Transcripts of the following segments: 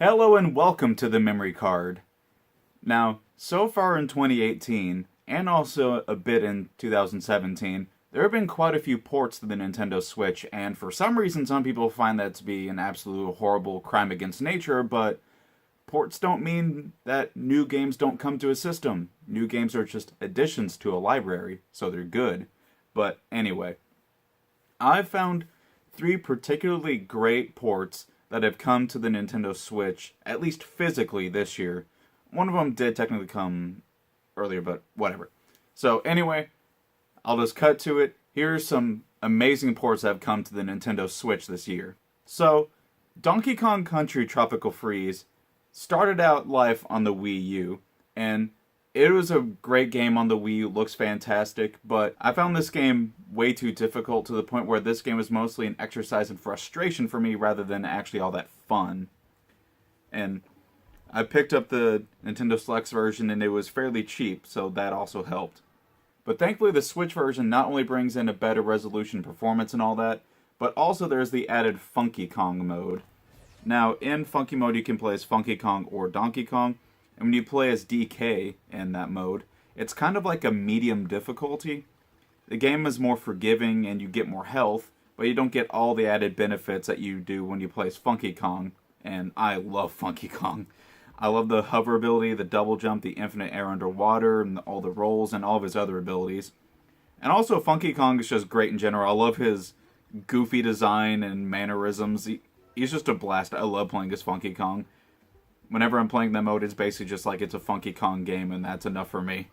Hello and welcome to the memory card. Now, so far in 2018, and also a bit in 2017, there have been quite a few ports to the Nintendo Switch, and for some reason some people find that to be an absolute horrible crime against nature, but ports don't mean that new games don't come to a system. New games are just additions to a library, so they're good. But anyway, I've found three particularly great ports that have come to the Nintendo Switch, at least physically this year. One of them did technically come earlier, but whatever. So anyway, I'll just cut to it. Here's some amazing ports that have come to the Nintendo Switch this year. So, Donkey Kong Country Tropical Freeze started out life on the Wii U, and it was a great game on the Wii U, looks fantastic, but I found this game way too difficult to the point where this game was mostly an exercise in frustration for me rather than actually all that fun. And I picked up the Nintendo Selects version and it was fairly cheap, so that also helped. But thankfully the Switch version not only brings in a better resolution performance and all that, but also there's the added Funky Kong mode. Now, in Funky mode you can play as Funky Kong or Donkey Kong, and when you play as DK in that mode, it's kind of like a medium difficulty. The game is more forgiving and you get more health, but you don't get all the added benefits that you do when you play as Funky Kong, and I love Funky Kong. I love the hover ability, the double jump, the infinite air underwater, and all the rolls, and all of his other abilities. And also, Funky Kong is just great in general. I love his goofy design and mannerisms. He's just a blast. I love playing as Funky Kong. Whenever I'm playing that mode, it's basically just like it's a Funky Kong game, and that's enough for me.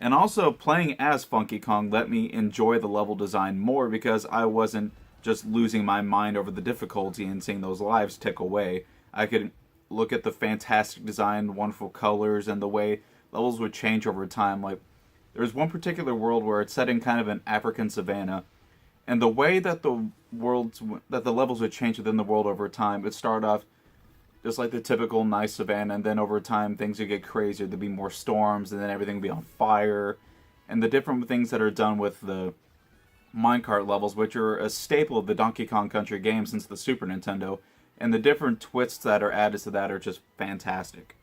And also, playing as Funky Kong let me enjoy the level design more because I wasn't just losing my mind over the difficulty and seeing those lives tick away. I could look at the fantastic design, wonderful colors, and the way levels would change over time. Like, there's one particular world where it's set in kind of an African savanna, and the way that the levels would change within the world over time, it started off just like the typical nice savannah, and then over time things would get crazier. There'd be more storms, and then everything would be on fire. And the different things that are done with the minecart levels, which are a staple of the Donkey Kong Country game since the Super Nintendo, and the different twists that are added to that are just fantastic.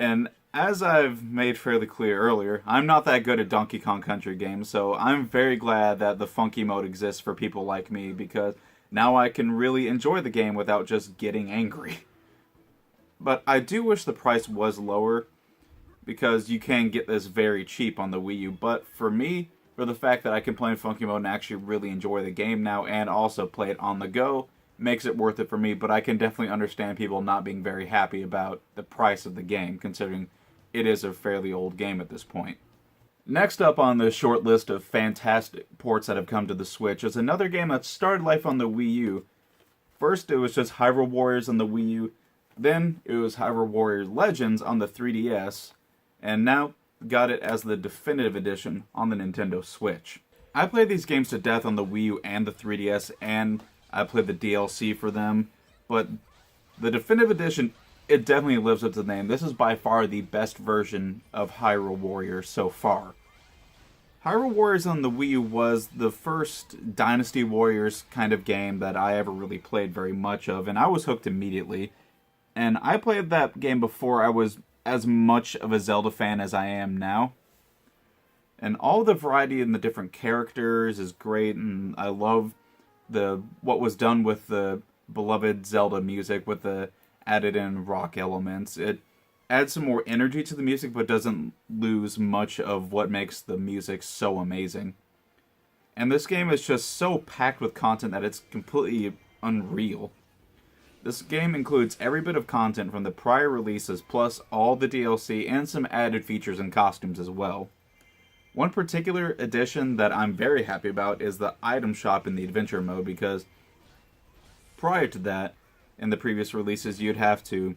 And as I've made fairly clear earlier, I'm not that good at Donkey Kong Country games, so I'm very glad that the funky mode exists for people like me, because now I can really enjoy the game without just getting angry. But I do wish the price was lower, because you can get this very cheap on the Wii U. But for me, for the fact that I can play in Funky Mode and actually really enjoy the game now, and also play it on the go, makes it worth it for me. But I can definitely understand people not being very happy about the price of the game, considering it is a fairly old game at this point. Next up on the short list of fantastic ports that have come to the Switch is another game that started life on the Wii U. First, it was just Hyrule Warriors on the Wii U. Then, it was Hyrule Warriors Legends on the 3DS. And now, got it as the definitive edition on the Nintendo Switch. I played these games to death on the Wii U and the 3DS, and I played the DLC for them. But the definitive edition, it definitely lives up to the name. This is by far the best version of Hyrule Warriors so far. Hyrule Warriors on the Wii U was the first Dynasty Warriors kind of game that I ever really played very much of, and I was hooked immediately. And I played that game before I was as much of a Zelda fan as I am now. And all the variety in the different characters is great, and I love what was done with the beloved Zelda music with the added in rock elements. It adds some more energy to the music, but doesn't lose much of what makes the music so amazing. And this game is just so packed with content that it's completely unreal. This game includes every bit of content from the prior releases, plus all the DLC and some added features and costumes as well. One particular addition that I'm very happy about is the item shop in the adventure mode, because prior to that, in the previous releases, you'd have to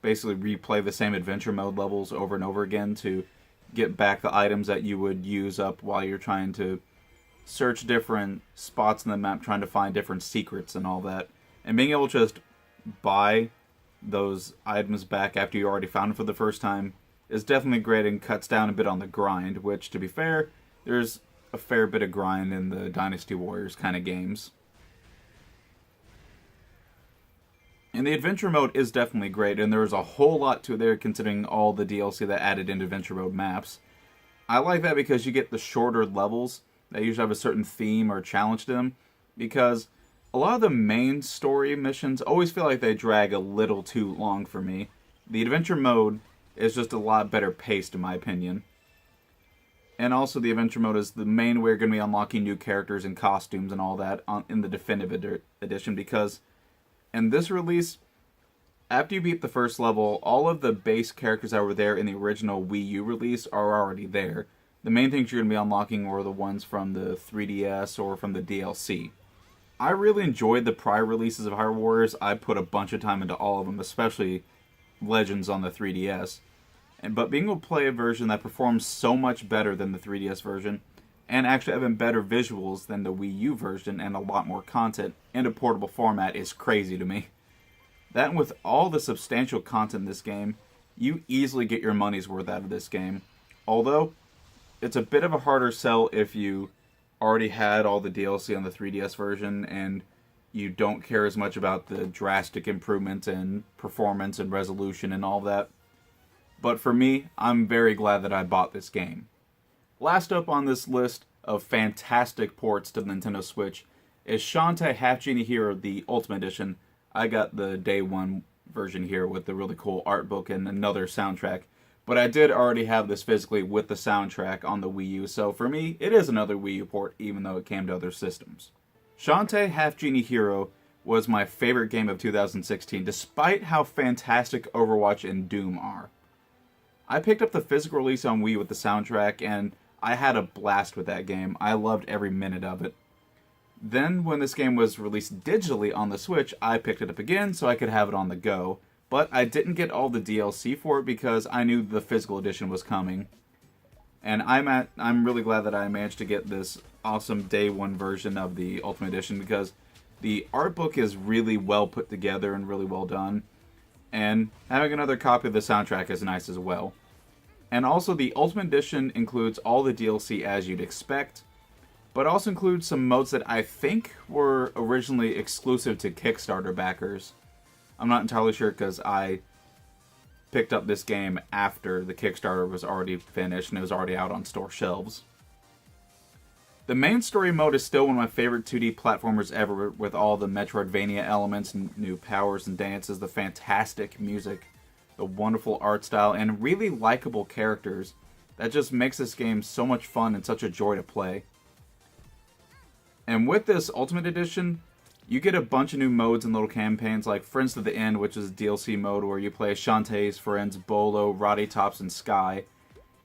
basically replay the same adventure mode levels over and over again to get back the items that you would use up while you're trying to search different spots in the map, trying to find different secrets and all that. And being able to just buy those items back after you already found them for the first time is definitely great and cuts down a bit on the grind, which, to be fair, there's a fair bit of grind in the Dynasty Warriors kind of games. And the adventure mode is definitely great, and there's a whole lot to it there considering all the DLC that added into adventure mode maps. I like that because you get the shorter levels that usually have a certain theme or challenge to them, because a lot of the main story missions always feel like they drag a little too long for me. The adventure mode is just a lot better paced in my opinion. And also the adventure mode is the main way you're going to be unlocking new characters and costumes and all that in the definitive edition, because in this release, after you beat the first level, all of the base characters that were there in the original Wii U release are already there. The main things you're going to be unlocking are the ones from the 3DS or from the DLC. I really enjoyed the prior releases of Hyrule Warriors. I put a bunch of time into all of them, especially Legends on the 3DS. But being able to play a version that performs so much better than the 3DS version, and actually having better visuals than the Wii U version and a lot more content in a portable format is crazy to me. That, and with all the substantial content in this game, you easily get your money's worth out of this game. Although, it's a bit of a harder sell if you already had all the DLC on the 3DS version and you don't care as much about the drastic improvements in performance and resolution and all that. But for me, I'm very glad that I bought this game. Last up on this list of fantastic ports to the Nintendo Switch is Shantae Half Genie Hero, the Ultimate Edition. I got the day one version here with the really cool art book and another soundtrack. But I did already have this physically with the soundtrack on the Wii U, so for me, it is another Wii U port, even though it came to other systems. Shantae Half Genie Hero was my favorite game of 2016, despite how fantastic Overwatch and Doom are. I picked up the physical release on Wii with the soundtrack, and I had a blast with that game. I loved every minute of it. Then, when this game was released digitally on the Switch, I picked it up again so I could have it on the go. But I didn't get all the DLC for it because I knew the physical edition was coming. And I'm really glad that I managed to get this awesome day one version of the Ultimate Edition, because the art book is really well put together and really well done. And having another copy of the soundtrack is nice as well. And also the Ultimate Edition includes all the DLC as you'd expect, but also includes some modes that I think were originally exclusive to Kickstarter backers. I'm not entirely sure because I picked up this game after the Kickstarter was already finished and it was already out on store shelves. The main story mode is still one of my favorite 2D platformers ever, with all the Metroidvania elements, new powers and dances, the fantastic music, the wonderful art style, and really likable characters. That just makes this game so much fun and such a joy to play. And with this Ultimate Edition, you get a bunch of new modes and little campaigns like Friends to the End, which is a DLC mode where you play Shantae's friends Bolo, Roddy Tops, and Sky.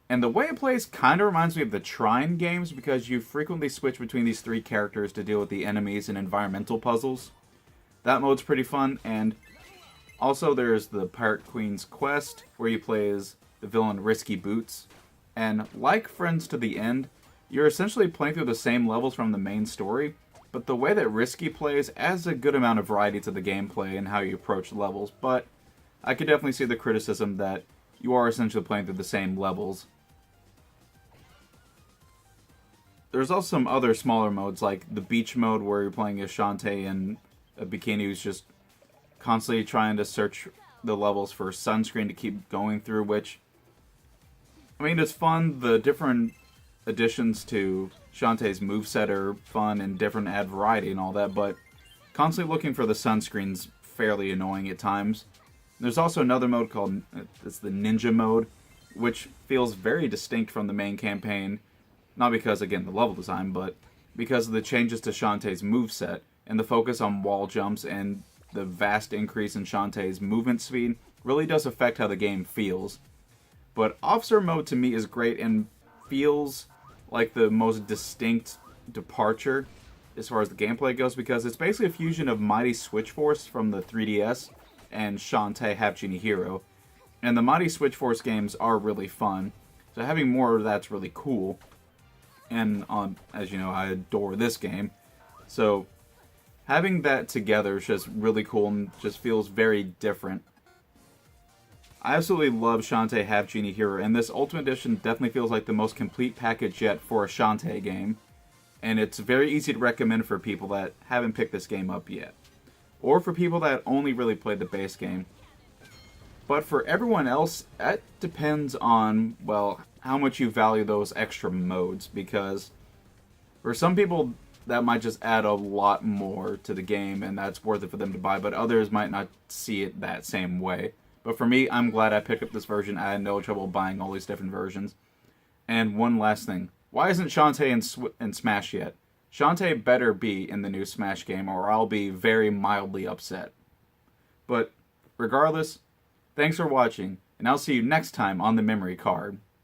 And the way it plays kind of reminds me of the Trine games, because you frequently switch between these three characters to deal with the enemies and environmental puzzles. That mode's pretty fun, and also there's the Pirate Queen's Quest, where you play as the villain Risky Boots. And like Friends to the End, you're essentially playing through the same levels from the main story, but the way that Risky plays adds a good amount of variety to the gameplay and how you approach levels. But I could definitely see the criticism that you are essentially playing through the same levels. There's also some other smaller modes, like the beach mode, where you're playing as Shantae in a bikini who's just constantly trying to search the levels for sunscreen to keep going through, which, I mean, it's fun. The different additions to Shantae's moveset are fun and different, add variety and all that, but constantly looking for the sunscreen's fairly annoying at times. There's also another mode called, it's the Ninja mode, which feels very distinct from the main campaign. Not because, again, the level design, but because of the changes to Shantae's moveset and the focus on wall jumps and the vast increase in Shantae's movement speed really does affect how the game feels. But Officer mode to me is great and feels like the most distinct departure as far as the gameplay goes, because it's basically a fusion of Mighty Switch Force from the 3DS and Shantae Half Genie Hero. And the Mighty Switch Force games are really fun, so having more of that's really cool. And as you know, I adore this game. So having that together is just really cool and just feels very different. I absolutely love Shantae Half Genie Hero, and this Ultimate Edition definitely feels like the most complete package yet for a Shantae game. And it's very easy to recommend for people that haven't picked this game up yet. or for people that only really played the base game. But for everyone else, that depends on, well, how much you value those extra modes, because for some people, that might just add a lot more to the game, and that's worth it for them to buy, but others might not see it that same way. But for me, I'm glad I picked up this version. I had no trouble buying all these different versions. And one last thing. Why isn't Shantae in Smash yet? Shantae better be in the new Smash game, or I'll be very mildly upset. But regardless, thanks for watching, and I'll see you next time on the memory card.